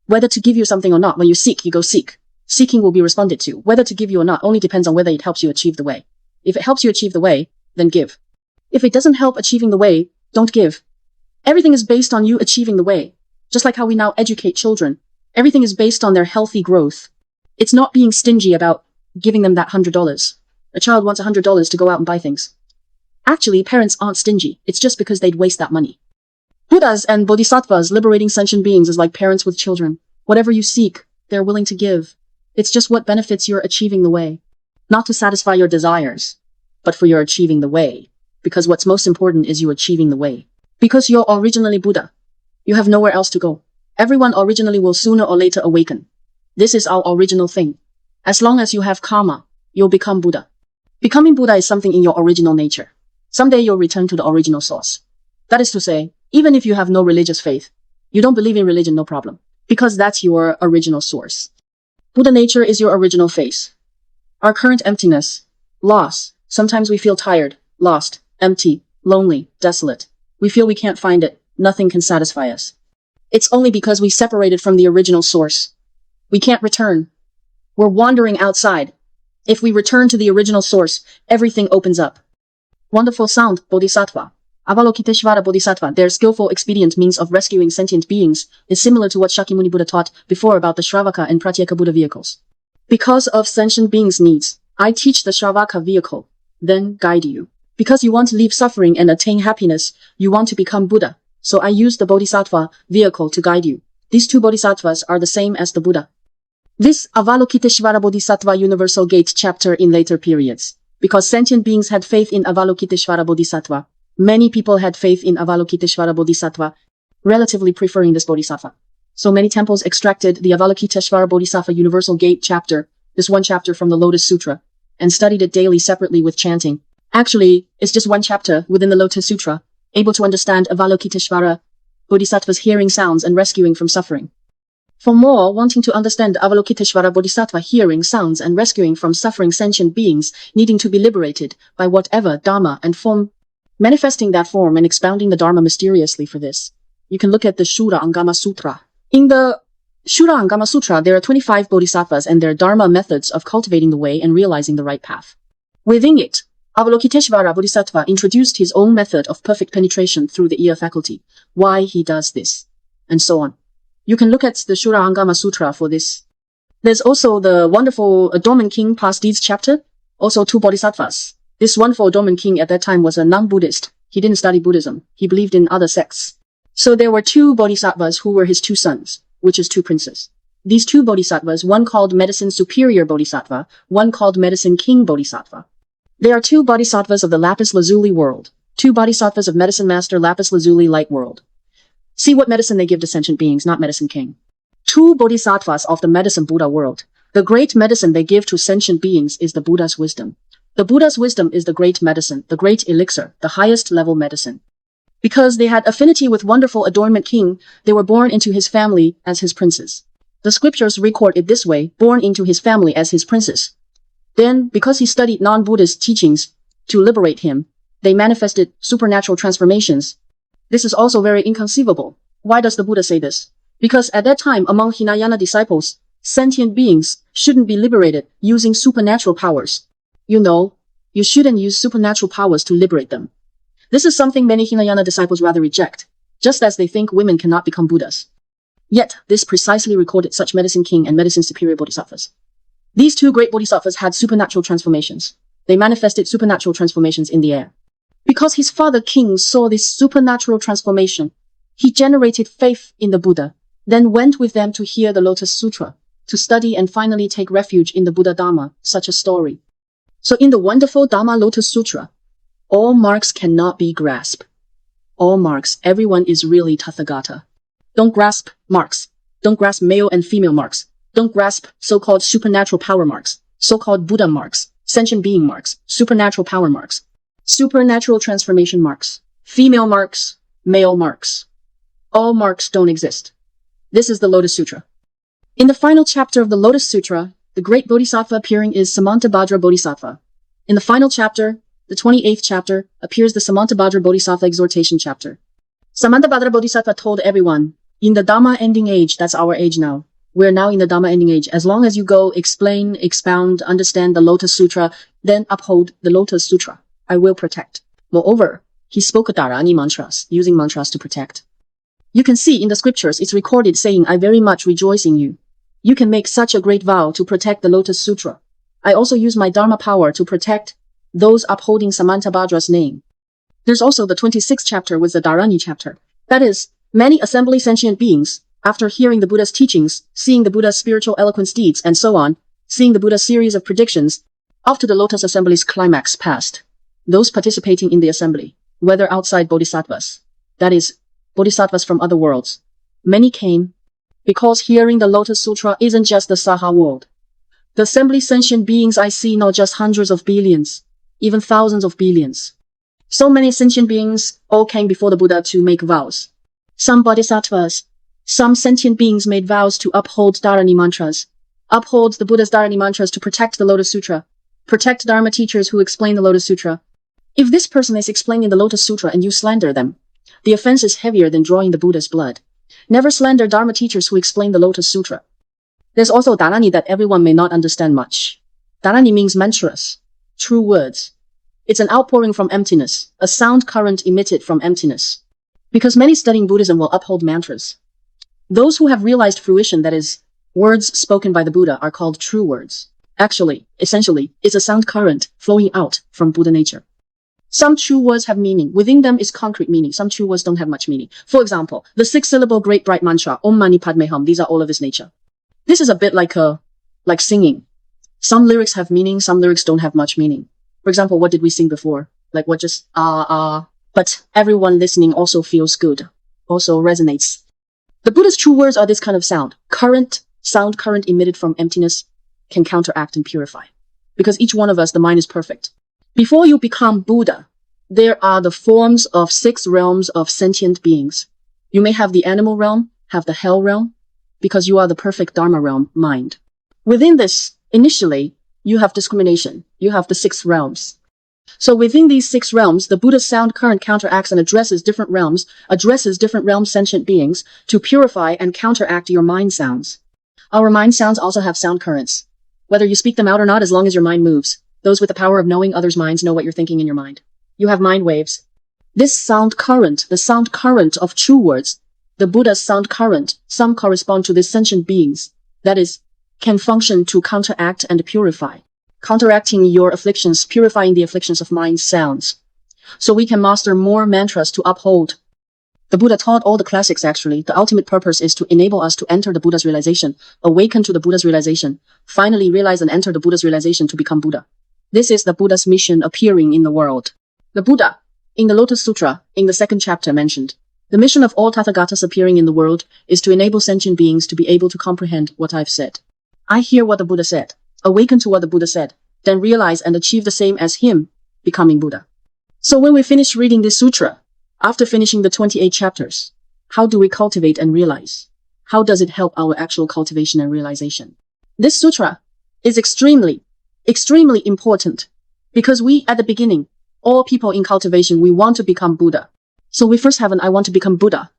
Whether to give you something or not, when you seek, you go seek. Seeking will be responded to. Whether to give you or not only depends on whether it helps you achieve the way. If it helps you achieve the way, then give. If it doesn't help achieving the way, don't give. Everything is based on you achieving the way. Just like how we now educate children. Everything is based on their healthy growth. It's not being stingy about giving them that $100. A child wants $100 to go out and buy things. Actually, parents aren't stingy. It's just because they'd waste that money. Buddhas and Bodhisattvas liberating sentient beings is like parents with children. Whatever you seek, they're willing to give. It's just what benefits your achieving the way. Not to satisfy your desires, but for your achieving the way. Because what's most important is you achieving the way. Because you're originally Buddha. You have nowhere else to go. Everyone originally will sooner or later awaken. This is our original thing. As long as you have karma, you'll become Buddha. Becoming Buddha is something in your original nature. Someday you'll return to the original source. That is to say, even if you have no religious faith, you don't believe in religion, no problem. Because that's your original source. Buddha nature is your original face. Our current emptiness, loss. Sometimes we feel tired, lost, empty, lonely, desolate. We feel we can't find it. Nothing can satisfy us. It's only because we separated from the original source. We can't return. We're wandering outside. If we return to the original source, everything opens up. Wonderful sound, Bodhisattva. Avalokiteśvara Bodhisattva, their skillful expedient means of rescuing sentient beings, is similar to what Shakyamuni Buddha taught before about the Shravaka and Pratyeka Buddha vehicles. Because of sentient beings' needs, I teach the Shravaka vehicle, then guide you. Because you want to leave suffering and attain happiness, you want to become Buddha. So I use the Bodhisattva vehicle to guide you. These two Bodhisattvas are the same as the Buddha. This Avalokiteśvara Bodhisattva Universal Gate chapter in later periods. Because sentient beings had faith in Avalokiteśvara Bodhisattva, many people had faith in Avalokiteśvara Bodhisattva, relatively preferring this Bodhisattva. So many temples extracted the Avalokiteśvara Bodhisattva Universal Gate chapter, this one chapter from the Lotus Sutra, and studied it daily separately with chanting. Actually, it's just one chapter within the Lotus Sutra, able to understand Avalokiteśvara Bodhisattva's hearing sounds and rescuing from suffering. For more, wanting to understand Avalokiteśvara Bodhisattva hearing sounds and rescuing from suffering sentient beings needing to be liberated by whatever Dharma and form, manifesting that form and expounding the Dharma mysteriously for this, you can look at the Shura Angama Sutra. In the Shura Angama Sutra, there are 25 Bodhisattvas and their Dharma methods of cultivating the way and realizing the right path. Within it, Avalokiteśvara Bodhisattva introduced his own method of perfect penetration through the ear faculty, why he does this, and so on. You can look at the Shura Angama Sutra for this. There's also the wonderful Dormant King Past Deeds chapter, also two Bodhisattvas. This wonderful Dormant King at that time was a non-Buddhist. He didn't study Buddhism. He believed in other sects. So there were two Bodhisattvas who were his two sons, which is two princes. These two Bodhisattvas, one called Medicine Superior Bodhisattva, one called Medicine King Bodhisattva. There are two Bodhisattvas of the Lapis Lazuli world, two Bodhisattvas of Medicine Master Lapis Lazuli Light world. See what medicine they give to sentient beings, not Medicine King. Two Bodhisattvas of the Medicine Buddha world. The great medicine they give to sentient beings is the Buddha's wisdom. The Buddha's wisdom is the great medicine, the great elixir, the highest level medicine. Because they had affinity with wonderful Adornment King, they were born into his family as his princes. The scriptures record it this way, born into his family as his princes. Then, because he studied non-Buddhist teachings to liberate him, they manifested supernatural transformations. This is also very inconceivable. Why does the Buddha say this? Because at that time, among Hinayana disciples, sentient beings shouldn't be liberated using supernatural powers. You know, you shouldn't use supernatural powers to liberate them. This is something many Hinayana disciples rather reject, just as they think women cannot become Buddhas. Yet, this precisely recorded such Medicine King and Medicine Superior Bodhisattvas. These two great Bodhisattvas had supernatural transformations. They manifested supernatural transformations in the air. Because his father King saw this supernatural transformation, he generated faith in the Buddha, then went with them to hear the Lotus Sutra, to study and finally take refuge in the Buddha Dharma, such a story. So in the wonderful Dharma Lotus Sutra, all marks cannot be grasped. All marks, everyone is really Tathagata. Don't grasp marks. Don't grasp male and female marks. Don't grasp so-called supernatural power marks, so-called Buddha marks, sentient being marks, supernatural power marks, supernatural transformation marks, female marks, male marks. All marks don't exist. This is the Lotus Sutra. In the final chapter of the Lotus Sutra, the great Bodhisattva appearing is Samantabhadra Bodhisattva. In the final chapter, the 28th chapter, appears the Samantabhadra Bodhisattva exhortation chapter. Samantabhadra Bodhisattva told everyone, In the Dharma ending age, that's our age now. We're now in the Dharma ending age. As long as you go explain, expound, understand the Lotus Sutra, then uphold the Lotus Sutra, I will protect. Moreover, he spoke dharani mantras, using mantras to protect. You can see in the scriptures it's recorded saying, I very much rejoice in you. You can make such a great vow to protect the Lotus Sutra. I also use my Dharma power to protect those upholding Samantabhadra's name. There's also the 26th chapter with the dharani chapter. That is, many assembly sentient beings, after hearing the Buddha's teachings, seeing the Buddha's spiritual eloquence deeds and so on, seeing the Buddha's series of predictions, after the Lotus Assembly's climax passed, those participating in the assembly, whether outside Bodhisattvas, that is, Bodhisattvas from other worlds, many came, because hearing the Lotus Sutra isn't just the Saha world. The assembly sentient beings I see not just hundreds of billions, even thousands of billions. So many sentient beings all came before the Buddha to make vows. Some Bodhisattvas, some sentient beings made vows to uphold dharani mantras, uphold the Buddha's dharani mantras to protect the Lotus Sutra, protect Dharma teachers who explain the Lotus Sutra. If this person is explaining the Lotus Sutra and you slander them, the offense is heavier than drawing the Buddha's blood. Never slander Dharma teachers who explain the Lotus Sutra. There's also dharani that everyone may not understand much. Dharani means mantras, true words. It's an outpouring from emptiness, a sound current emitted from emptiness. Because many studying Buddhism will uphold mantras. Those who have realized fruition, that is, words spoken by the Buddha, are called true words. Actually, essentially, it's a sound current flowing out from Buddha nature. Some true words have meaning. Within them is concrete meaning. Some true words don't have much meaning. For example, the 6-syllable great bright mantra, Om Mani Padme Hum, these are all of this nature. This is a bit like singing. Some lyrics have meaning, some lyrics don't have much meaning. For example, what did we sing before? Like what just, but everyone listening also feels good, also resonates. The Buddha's true words are this kind of sound. Sound current emitted from emptiness can counteract and purify. Because each one of us, the mind is perfect. Before you become Buddha, there are the forms of 6 realms of sentient beings. You may have the animal realm, have the hell realm, because you are the perfect Dharma realm, mind. Within this, initially, you have discrimination. You have the 6 realms. So within these 6 realms, the Buddha's sound current counteracts and addresses different realms sentient beings to purify and counteract your mind sounds. Our mind sounds also have sound currents. Whether you speak them out or not, as long as your mind moves. Those with the power of knowing others' minds know what you're thinking in your mind. You have mind waves. This sound current, the sound current of true words, the Buddha's sound current, some correspond to these sentient beings. That is, can function to counteract and purify. Counteracting your afflictions, purifying the afflictions of mind sounds. So we can master more mantras to uphold. The Buddha taught all the classics actually. The ultimate purpose is to enable us to enter the Buddha's realization, awaken to the Buddha's realization, finally realize and enter the Buddha's realization to become Buddha. This is the Buddha's mission appearing in the world. The Buddha, in the Lotus Sutra, in the 2nd chapter mentioned, the mission of all Tathagatas appearing in the world is to enable sentient beings to be able to comprehend what I've said. I hear what the Buddha said, awaken to what the Buddha said, then realize and achieve the same as him, becoming Buddha. So when we finish reading this sutra, after finishing the 28 chapters, how do we cultivate and realize? How does it help our actual cultivation and realization? This sutra is extremely important because we, at the beginning, all people in cultivation, we want to become Buddha. So we first have an I want to become Buddha.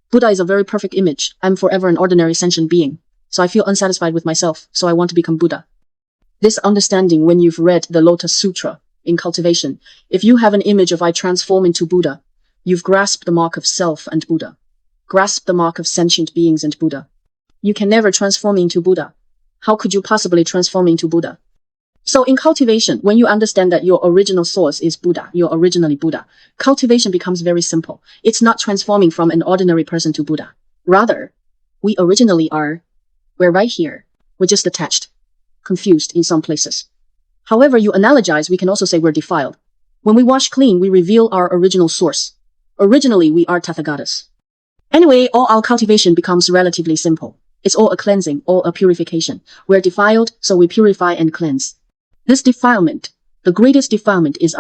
Buddha is a very perfect image. I'm forever an ordinary sentient being. So I feel unsatisfied with myself. So I want to become Buddha. This understanding, when you've read the Lotus Sutra in cultivation, if you have an image of I transform into Buddha, you've grasped the mark of self and Buddha. Grasp the mark of sentient beings and Buddha. You can never transform into Buddha. How could you possibly transform into Buddha? So in cultivation, when you understand that your original source is Buddha, you're originally Buddha, cultivation becomes very simple. It's not transforming from an ordinary person to Buddha. Rather, we originally are, we're right here. We're just attached, confused in some places. However you analogize, we can also say we're defiled. When we wash clean, we reveal our original source. Originally, we are Tathagatas. Anyway, all our cultivation becomes relatively simple. It's all a cleansing, all a purification. We're defiled, so we purify and cleanse. This defilement, the greatest defilement is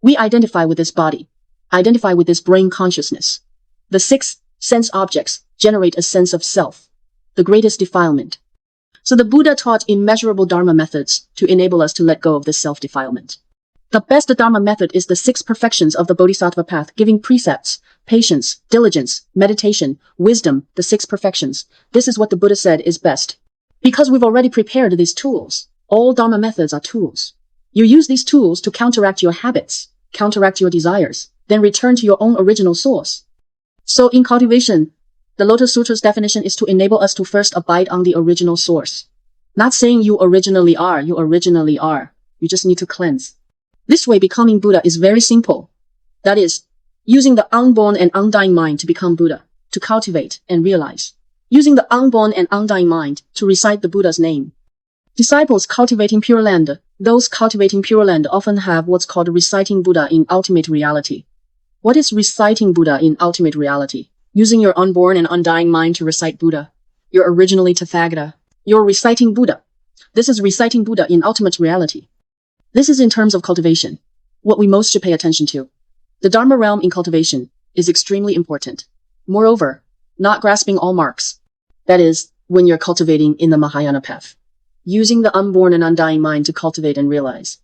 we identify with this body, identify with this brain consciousness. The 6 sense objects generate a sense of self, the greatest defilement. So the Buddha taught immeasurable Dharma methods to enable us to let go of this self-defilement. The best Dharma method is the 6 perfections of the Bodhisattva path, giving precepts, patience, diligence, meditation, wisdom, the 6 perfections. This is what the Buddha said is best. Because we've already prepared these tools. All Dharma methods are tools. You use these tools to counteract your habits, counteract your desires, then return to your own original source. So in cultivation, the Lotus Sutra's definition is to enable us to first abide on the original source. Not saying you originally are, you originally are. You just need to cleanse. This way becoming Buddha is very simple. That is, using the unborn and undying mind to become Buddha, to cultivate and realize. Using the unborn and undying mind to recite the Buddha's name. Disciples cultivating Pure Land, those cultivating Pure Land often have what's called reciting Buddha in ultimate reality. What is reciting Buddha in ultimate reality? Using your unborn and undying mind to recite Buddha. You're originally Tathagata. You're reciting Buddha. This is reciting Buddha in ultimate reality. This is in terms of cultivation. What we most should pay attention to. The Dharma realm in cultivation is extremely important. Moreover, not grasping all marks. That is, when you're cultivating in the Mahayana path. Using the unborn and undying mind to cultivate and realize.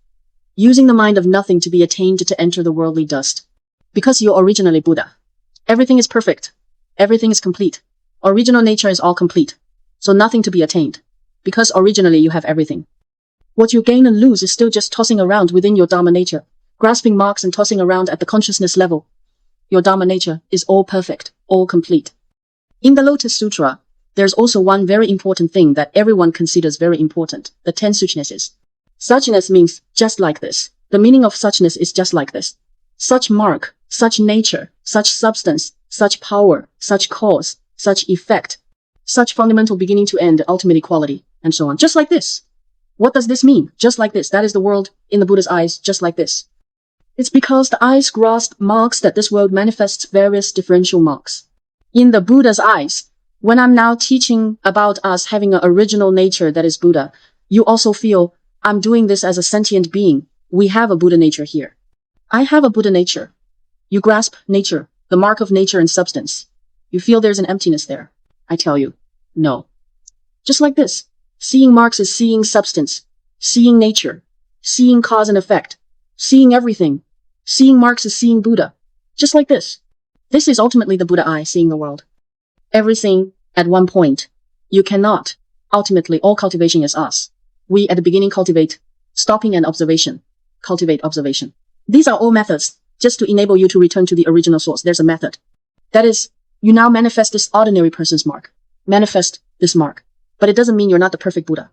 Using the mind of nothing to be attained to enter the worldly dust. Because you're originally Buddha. Everything is perfect. Everything is complete. Original nature is all complete. So nothing to be attained. Because originally you have everything. What you gain and lose is still just tossing around within your Dharma nature. Grasping marks and tossing around at the consciousness level. Your Dharma nature is all perfect, all complete. In the Lotus Sutra, there's also one very important thing that everyone considers very important, the 10 Suchnesses. Suchness means just like this. The meaning of suchness is just like this. Such mark, such nature, such substance, such power, such cause, such effect, such fundamental beginning to end, ultimate equality, and so on. Just like this. What does this mean? Just like this. That is the world in the Buddha's eyes, just like this. It's because the eyes grasp marks that this world manifests various differential marks. In the Buddha's eyes, when I'm now teaching about us having an original nature that is Buddha, you also feel, I'm doing this as a sentient being. We have a Buddha nature here. I have a Buddha nature. You grasp nature, the mark of nature and substance. You feel there's an emptiness there. I tell you, no. Just like this. Seeing marks is seeing substance, seeing nature, seeing cause and effect, seeing everything. Seeing marks is seeing Buddha. Just like this. This is ultimately the Buddha eye, seeing the world. Everything at one point. You cannot. Ultimately, all cultivation is us. We at the beginning cultivate, stopping and observation. Cultivate observation. These are all methods, just to enable you to return to the original source. There's a method. That is, you now manifest this ordinary person's mark. Manifest this mark. But it doesn't mean you're not the perfect Buddha.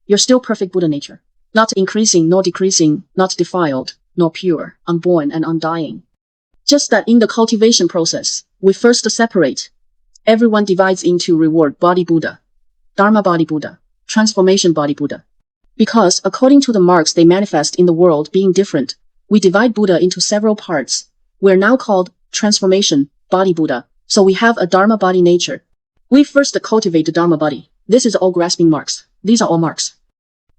You're still perfect Buddha nature. Not increasing, nor decreasing, not defiled, nor pure, unborn and undying. Just that in the cultivation process, we first separate. Everyone divides into reward body Buddha, Dharma body Buddha, transformation body Buddha. Because according to the marks they manifest in the world being different, we divide Buddha into several parts. We're now called transformation body Buddha. So we have a Dharma body nature. We first cultivate the Dharma body. This is all grasping marks. These are all marks.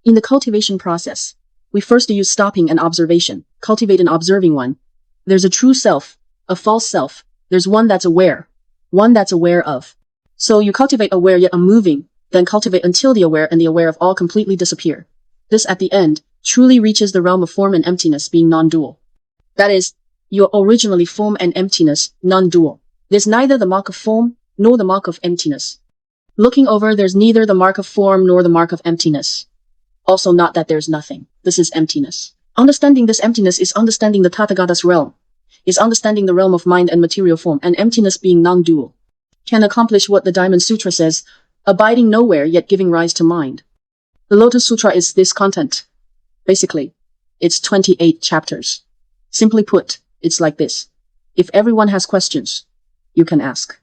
In the cultivation process, we first use stopping and observation, cultivate an observing one. There's a true self, a false self. There's one that's aware of. So you cultivate aware yet unmoving, then cultivate until the aware and the aware of all completely disappear. This at the end truly reaches the realm of form and emptiness being non-dual. That is, you're originally form and emptiness, non-dual. There's neither the mark of form nor the mark of emptiness. Looking over, there's neither the mark of form nor the mark of emptiness. Also not that there's nothing. This is emptiness. Understanding this emptiness is understanding the Tathagata's realm. Is understanding the realm of mind and material form, and emptiness being non-dual. Can accomplish what the Diamond Sutra says, abiding nowhere yet giving rise to mind. The Lotus Sutra is this content. Basically, it's 28 chapters. Simply put, it's like this. If everyone has questions, you can ask.